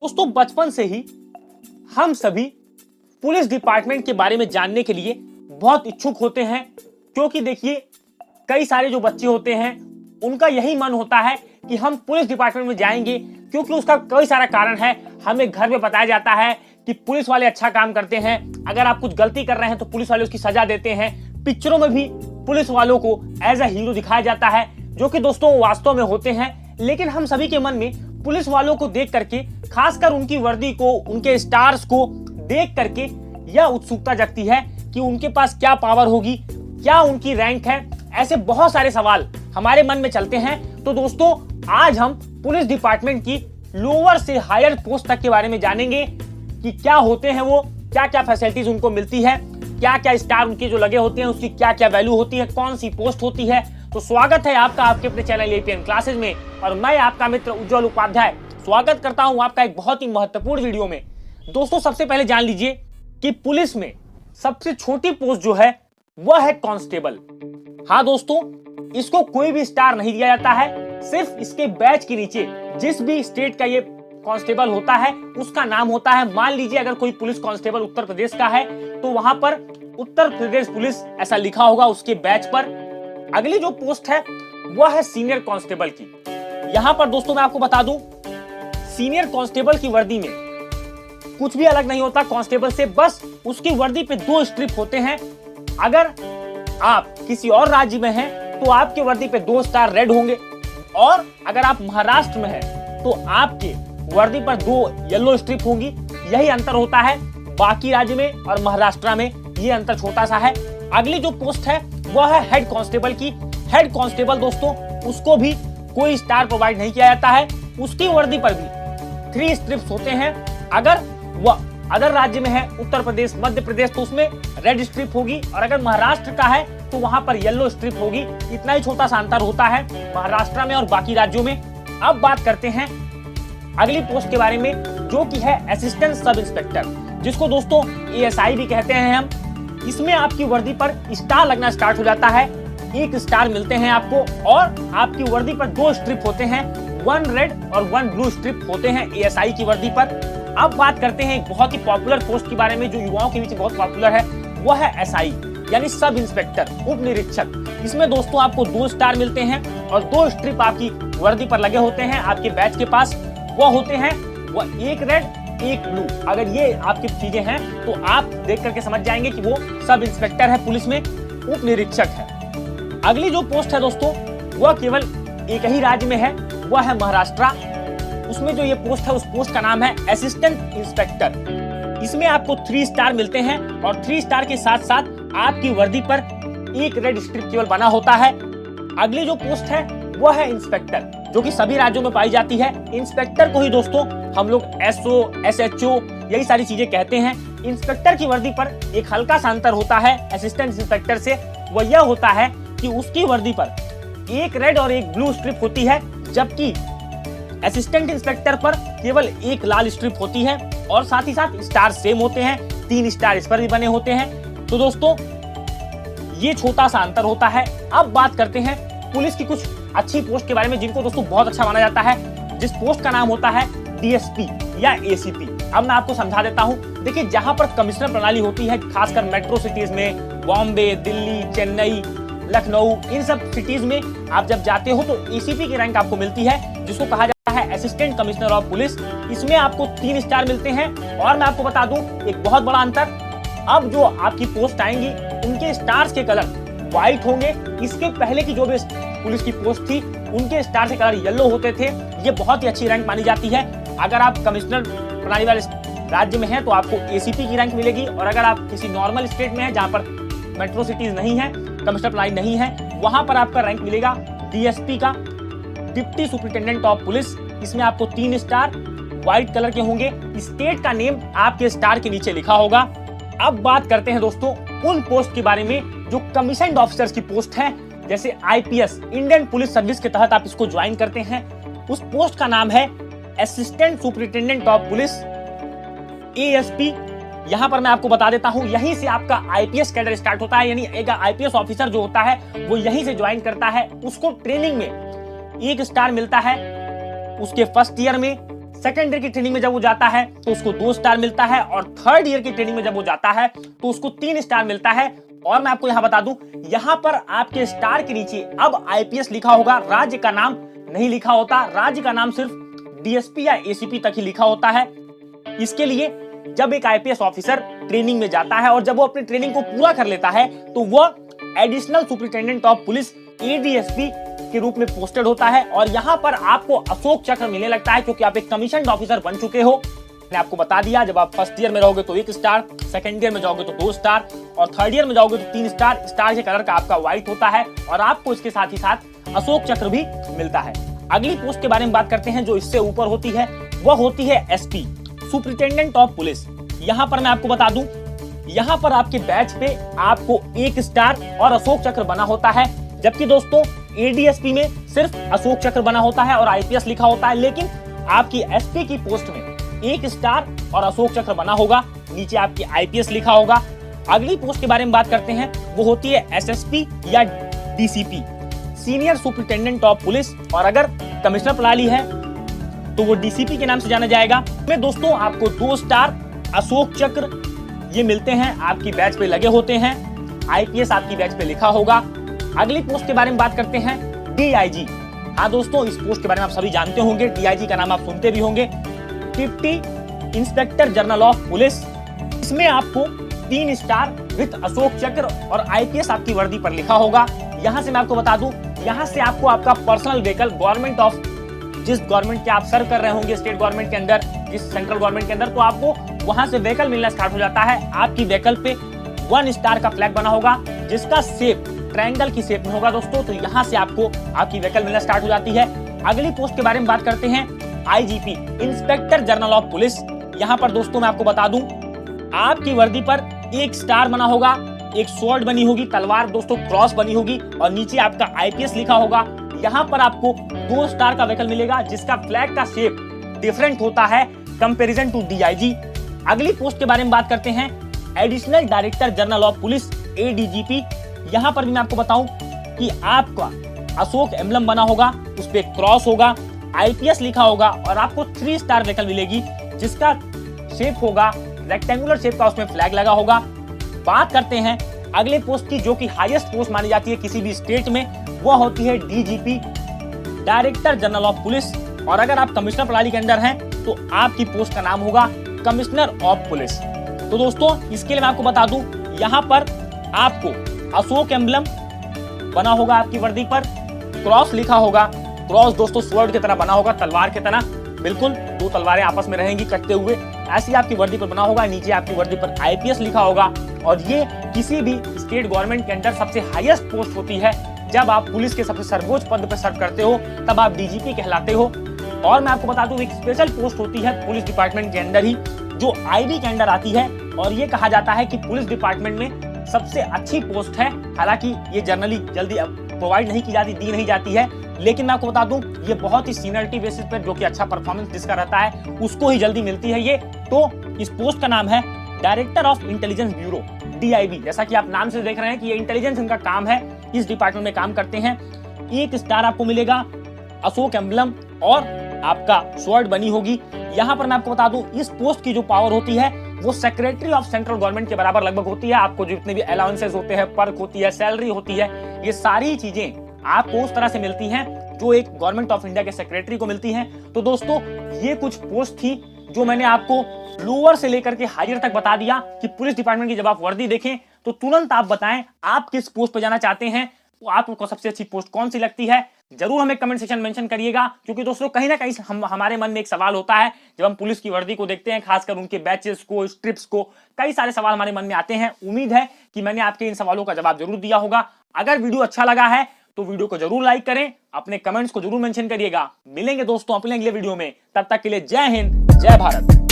दोस्तों बचपन से ही हम सभी पुलिस डिपार्टमेंट के बारे में जानने के लिए बहुत इच्छुक होते हैं, क्योंकि देखिए कई सारे जो बच्चे होते हैं उनका यही मन होता है कि हम पुलिस डिपार्टमेंट में जाएंगे, क्योंकि उसका कई सारा कारण है। हमें घर में बताया जाता है कि पुलिस वाले अच्छा काम करते हैं, अगर आप कुछ गलती कर रहे हैं तो पुलिस वाले उसकी सजा देते हैं। पिक्चरों में भी पुलिस वालों को एज अ हीरो दिखाया जाता है, जो कि दोस्तों वास्तव में होते हैं। लेकिन हम सभी के मन में पुलिस वालों को देख करके, खासकर उनकी वर्दी को, उनके स्टार्स को देख करके यह उत्सुकता जगती है कि उनके पास क्या पावर होगी, क्या उनकी रैंक है। ऐसे बहुत सारे सवाल हमारे मन में चलते हैं। तो दोस्तों आज हम पुलिस डिपार्टमेंट की लोअर से हायर पोस्ट तक के बारे में जानेंगे कि क्या होते हैं वो, क्या क्या फैसिलिटीज उनको मिलती है, क्या क्या स्टार उनके जो लगे होते हैं उसकी क्या क्या वैल्यू होती है, कौन सी पोस्ट होती है। तो स्वागत है आपका आपके अपने चैनल एपीएन क्लासेज में, और मैं आपका मित्र उज्जवल उपाध्याय स्वागत करता हूं आपका एक बहुत ही महत्वपूर्ण वीडियो में। दोस्तों सबसे पहले जान लीजिए कि पुलिस में सबसे छोटी पोस्ट जो है वह है कांस्टेबल। हाँ दोस्तों, इसको कोई भी स्टार नहीं दिया जाता है, सिर्फ इसके बैच के नीचे जिस भी स्टेट का ये कांस्टेबल होता है उसका नाम होता है। मान लीजिए अगर कोई पुलिस कांस्टेबल उत्तर प्रदेश का है तो वहां पर उत्तर प्रदेश पुलिस ऐसा लिखा होगा उसके बैच पर। अगली जो पोस्ट है वह है सीनियर कांस्टेबल की। यहां पर दोस्तों मैं आपको बता दूं, सीनियर कांस्टेबल की वर्दी में कुछ भी अलग नहीं होता कांस्टेबल से, बस उसकी वर्दी पे 2 स्ट्रिप होते हैं। अगर आप किसी और राज्य में हैं तो आपके वर्दी पे 2 स्टार रेड होंगे, और अगर आप महाराष्ट्र में हैं तो आपके वर्दी पर 2 येलो स्ट्रिप होंगी। यही अंतर होता है बाकी राज्य में और महाराष्ट्र में, ये अंतर छोटा सा है। अगली जो पोस्ट है वह है हेड कांस्टेबल की। हेड कांस्टेबल दोस्तों उसको भी कोई स्टार प्रोवाइड नहीं किया जाता है, उसकी वर्दी पर भी 3 स्ट्रिप्स होते हैं। अगर वह अदर राज्य में है, उत्तर प्रदेश, मध्य प्रदेश, तो उसमें रेड स्ट्रिप होगी, और अगर महाराष्ट्र का है तो वहां पर येलो स्ट्रिप होगी। इतना ही छोटा सा अंतर होता है महाराष्ट्र में और बाकी राज्यों में। अब बात करते हैं अगली पोस्ट के बारे में, जो कि है असिस्टेंट सब इंस्पेक्टर, जिसको दोस्तों एएसआई भी कहते हैं हम। इसमें आपकी वर्दी पर स्टार लगना स्टार्ट हो जाता है, 1 स्टार मिलते हैं आपको, और आपकी वर्दी पर 2 स्ट्रिप होते हैं, 1 रेड और 1 ब्लू स्ट्रिप होते हैं एएसआई की वर्दी पर। अब बात करते हैं एक बहुत ही पॉपुलर पोस्ट के बारे में, जो युवाओं के बीच बहुत पॉपुलर है, वह है एसआई यानी सब इंस्पेक्टर, उप निरीक्षक। इसमें दोस्तों आपको 2 स्टार मिलते हैं और 2 स्ट्रिप आपकी वर्दी पर लगे होते हैं आपके बैच के पास। वह होते हैं वह 1 रेड 1 ब्लू। अगर ये आपकी चीजें हैं तो आप देख करके समझ जाएंगे कि वो सब इंस्पेक्टर है, पुलिस में उप निरीक्षक है। अगली जो पोस्ट है दोस्तों वह केवल एक ही राज्य में है, वह है महाराष्ट्र। उसमें जो ये पोस्ट है उस पोस्ट का नाम है असिस्टेंट इंस्पेक्टर। इसमें आपको 3 स्टार मिलते हैं, और 3 स्टार के साथ साथ आपकी वर्दी पर 1 रेड स्ट्रिप केवल बना होता है। अगली जो पोस्ट है वह है इंस्पेक्टर, जो कि सभी राज्यों में पाई जाती है। इंस्पेक्टर को ही दोस्तों हम लोग एसओ, एसएचओ यही सारी चीजें कहते हैं। इंस्पेक्टर की वर्दी पर एक हल्का सा अंतर होता है असिस्टेंट इंस्पेक्टर से, वह यह होता है कि उसकी वर्दी पर 1 रेड और 1 ब्लू स्ट्रिप होती है, जबकि असिस्टेंट इंस्पेक्टर पर केवल 1 लाल स्ट्रिप होती है, और साथ ही साथ स्टार सेम होते हैं, 3 स्टार इस पर भी बने होते हैं। तो दोस्तों ये छोटा सा अंतर होता है। अब बात करते हैं पुलिस की कुछ अच्छी पोस्ट के बारे में, जिनको दोस्तों बहुत अच्छा माना जाता है, जिस पोस्ट का नाम होता है डीएसपी या एसीपी। अब मैं आपको समझा देता हूं। देखिए जहां पर कमिश्नर प्रणाली होती है, खासकर मेट्रो सिटीज में, बॉम्बे, दिल्ली, चेन्नई, लखनऊ, इन सब सिटीज में आप जब जाते हो तो एसीपी की रैंक आपको मिलती है, जिसको कहा जाता है असिस्टेंट कमिश्नर ऑफ पुलिस। इसमें आपको 3 स्टार मिलते हैं। और मैं आपको बता दूं एक बहुत बड़ा अंतर, अब जो आपकी पोस्ट आएंगी उनके स्टार्स के कलर व्हाइट होंगे। इसके पहले की जो भी पुलिस की पोस्ट थी उनके स्टार के कलर येलो होते थे। ये बहुत ही अच्छी रैंक मानी जाती है। अगर आप कमिश्नर प्रणाली वाले राज्य में हैं तो आपको एसीपी की रैंक मिलेगी, और अगर आप किसी नॉर्मल स्टेट में हैं जहां पर मेट्रो सिटीज नहीं है, कमिश्नर प्रणाली नहीं है, वहां पर आपका रैंक मिलेगा डीएसपी का, डिप्टी सुपरिटेंडेंट ऑफ पुलिस। इसमें आपको 3 स्टार व्हाइट कलर के होंगे, स्टेट का नेम आपके स्टार के नीचे लिखा होगा। अब बात करते हैं दोस्तों उन पोस्ट के बारे में जो कमीशन्ड ऑफिसर्स की पोस्ट है, जैसे आईपीएस, इंडियन पुलिस सर्विस के तहत आप इसको ज्वाइन करते हैं। उस पोस्ट का नाम है assistant superintendent of police, ASP. यहां पर मैं आपको बता देता हूं, यहीं से आपका आईपीएस कैडर स्टार्ट होता है, यानी एक आईपीएस ऑफिसर जो होता है वो यहीं से ज्वाइन करता है। उसको ट्रेनिंग में 1 स्टार मिलता है उसके फर्स्ट ईयर में, सेकेंड ईयर की ट्रेनिंग में जब वो जाता है तो उसको 2 स्टार मिलता है, और थर्ड ईयर की ट्रेनिंग में जब वो जाता है तो उसको 3 स्टार मिलता है। और मैं आपको यहां बता दूं, यहां पर आपके स्टार के नीचे अब आईपीएस लिखा होगा, राज्य का नाम नहीं लिखा होता। राज्य का नाम सिर्फ डीएसपी या एसीपी तक ही लिखा होता है। इसके लिए जब एक आईपीएस ऑफिसर ट्रेनिंग में जाता है और जब वो अपनी ट्रेनिंग को पूरा कर लेता है तो वो additional superintendent of police ADSP के रूप में पोस्टेड होता है। और यहाँ पर आपको अशोक चक्र मिलने लगता है क्योंकि आप एक कमीशन्ड ऑफिसर बन चुके हो। मैंने आपको बता दिया, जब आप फर्स्ट ईयर में रहोगे तो 1 स्टार, सेकंड ईयर में जाओगे तो 2 स्टार, और थर्ड ईयर में जाओगे तो 3 स्टार। स्टार के कलर का आपका व्हाइट होता है और आपको इसके साथ ही साथ अशोक चक्र भी मिलता है। अगली पोस्ट के बारे में बात करते हैं जो इससे ऊपर होती है, वह होती है एसपी, सुपरिटेंडेंट ऑफ पुलिस। यहाँ पर मैं आपको बता दूं, यहाँ पर आपके बैच पे आपको 1 स्टार और अशोक चक्र बना होता है, जबकि दोस्तों एडीएसपी में सिर्फ अशोक चक्र बना होता है और आईपीएस लिखा होता है। लेकिन आपकी एसपी की पोस्ट में 1 स्टार और अशोक चक्र बना होगा, नीचे आपकी आईपीएस लिखा होगा। अगली पोस्ट के बारे में बात करते हैं, वो होती है एसएसपी या DCP, senior superintendent of police. और अगर कमिश्नर प्रणाली है तो वो डीसीपी के नाम से जाना जाएगा। में दोस्तों आपको 2 स्टार, अशोक चक्र ये मिलते हैं, आपकी बैच पे लगे होते हैं, आईपीएस आपकी बैच पे लिखा होगा। अगली पोस्ट के बारे में बात करते हैं, डीआईजी। हाँ दोस्तों, इस पोस्ट के बारे में आप सभी जानते होंगे, डीआईजी का नाम आप सुनते भी होंगे, deputy inspector general of police. इसमें आपको 3 स्टार विद अशोक चक्र और आईपीएस आपकी वर्दी पर लिखा होगा। यहाँ से मैं आपको बता दूं, यहाँ से आपको आपका पर्सनल व्हीकल गवर्नमेंट ऑफ, जिस गवर्नमेंट के आप सर्व कर रहे होंगे, स्टेट गवर्नमेंट के अंदर, जिस सेंट्रल गवर्नमेंट के अंदर, तो आपको वहां से व्हीकल मिलना स्टार्ट हो जाता है। आपकी व्हीकल पे 1 स्टार का फ्लैग बना होगा जिसका शेप ट्रायंगल की शेप में होगा दोस्तों। तो यहाँ से आपको आपकी व्हीकल मिलना स्टार्ट हो जाती है। अगली पोस्ट के बारे में बात करते हैं, IGP, inspector general of police. यहाँ पर दोस्तों मैं आपको बता दूं, आपकी वर्दी पर 1 स्टार बना होगा, एक स्वॉर्ड बनी होगी, तलवार दोस्तों क्रॉस बनी होगी, और नीचे आपका आईपीएस लिखा होगा। यहाँ पर आपको 2 स्टार का व्हीकल मिलेगा जिसका फ्लैग का शेप डिफरेंट होता है कंपैरिजन टू डीआईजी। अगली पोस्ट के बारे में बात करते हैं, additional director general of police ADGP. यहाँ पर भी मैं आपको बताऊं कि आपका अशोक एम्बलम बना होगा, उस पे क्रॉस होगा, आईपीएस लिखा होगा, और आपको 3 स्टार व्हीकल मिलेगी जिसका शेप होगा रेक्टेंगुलर शेप का, उसमें फ्लैग लगा होगा। बात करते हैं अगले पोस्ट की, जो कि हाईएस्ट पोस्ट मानी जाती है किसी भी स्टेट में, वह होती है DGP, director general of police. और अगर आप कमिश्नर प्रणाली के अंदर हैं तो आपकी पोस्ट का नाम होगा कमिश्नर ऑफ पुलिस। तो दोस्तों इसके लिए मैं आपको बता दूं, यहाँ पर आपको अशोक एम्बलम बना होगा आपकी वर्दी पर, क्रॉस लिखा होगा, क्रॉस दोस्तों स्वॉर्ड की तरह बना होगा, तलवार की तरह, बिल्कुल 2 तलवारें आपस में रहेंगी कटते हुए, ऐसी आपकी वर्दी पर बना होगा। नीचे आपकी वर्दी पर आईपीएस लिखा होगा। और ये किसी भी स्टेट गवर्नमेंट के अंदर सबसे हाईएस्ट पोस्ट होती है। जब आप पुलिस के सबसे सर्वोच्च पद पर सर्व करते हो तब आप डीजीपी कहलाते हो। और मैं आपको बता दूं, एक स्पेशल पोस्ट होती है पुलिस डिपार्टमेंट के अंदर ही, जो आईबी के अंदर आती है, और ये कहा जाता है कि पुलिस डिपार्टमेंट में सबसे अच्छी पोस्ट है। हालांकि ये जनरली जल्दी प्रोवाइड नहीं की जाती, दी नहीं जाती है, लेकिन मैं आपको बता दूं, ये बहुत ही सीनियरिटी बेसिस पर, जो कि अच्छा परफॉर्मेंस जिसका रहता है उसको ही जल्दी मिलती है ये। तो इस पोस्ट का नाम है director of intelligence bureau, DIB. जैसा कि आप नाम से देख रहे हैं कि ये इंटेलिजेंस इनका काम है, इस डिपार्टमेंट में काम करते हैं। 1 स्टार आपको मिलेगा, अशोक एम्बलम और आपका स्वॉर्ड बनी होगी। यहाँ पर मैं आपको बता दूं, इस पोस्ट की जो पावर होती है वो सेक्रेटरी ऑफ सेंट्रल गवर्नमेंट के बराबर लगभग होती है। आपको जितने भी अलाउंसेस होते हैं, पर्क होती है, सैलरी होती है, ये सारी चीजें आपको उस तरह से मिलती हैं जो एक गवर्नमेंट ऑफ इंडिया के सेक्रेटरी को मिलती हैं। तो दोस्तों ये कुछ पोस्ट थी जो मैंने आपको लोअर से लेकर के हायर तक बता दिया कि पुलिस डिपार्टमेंट की जब आप वर्दी देखें तो तुरंत आप बताएं आप किस पोस्ट पे जाना चाहते हैं, तो आपको सबसे अच्छी पोस्ट कौन सी लगती है। जरूर हमें कमेंट सेक्शन मेंशन करिएगा, क्योंकि दोस्तों कहीं ना कहीं हमारे मन में एक सवाल होता है जब हम पुलिस की वर्दी को देखते हैं, खासकर उनके बैचेस को, स्ट्रिप्स को, कई सारे सवाल हमारे मन में आते हैं। उम्मीद है कि मैंने आपके इन सवालों का जवाब जरूर दिया होगा। अगर वीडियो अच्छा लगा है तो वीडियो को जरूर लाइक करें, अपने कमेंट्स को जरूर मेंशन करिएगा। मिलेंगे दोस्तों अपने अगले वीडियो में, तब तक के लिए जय हिंद, जय भारत।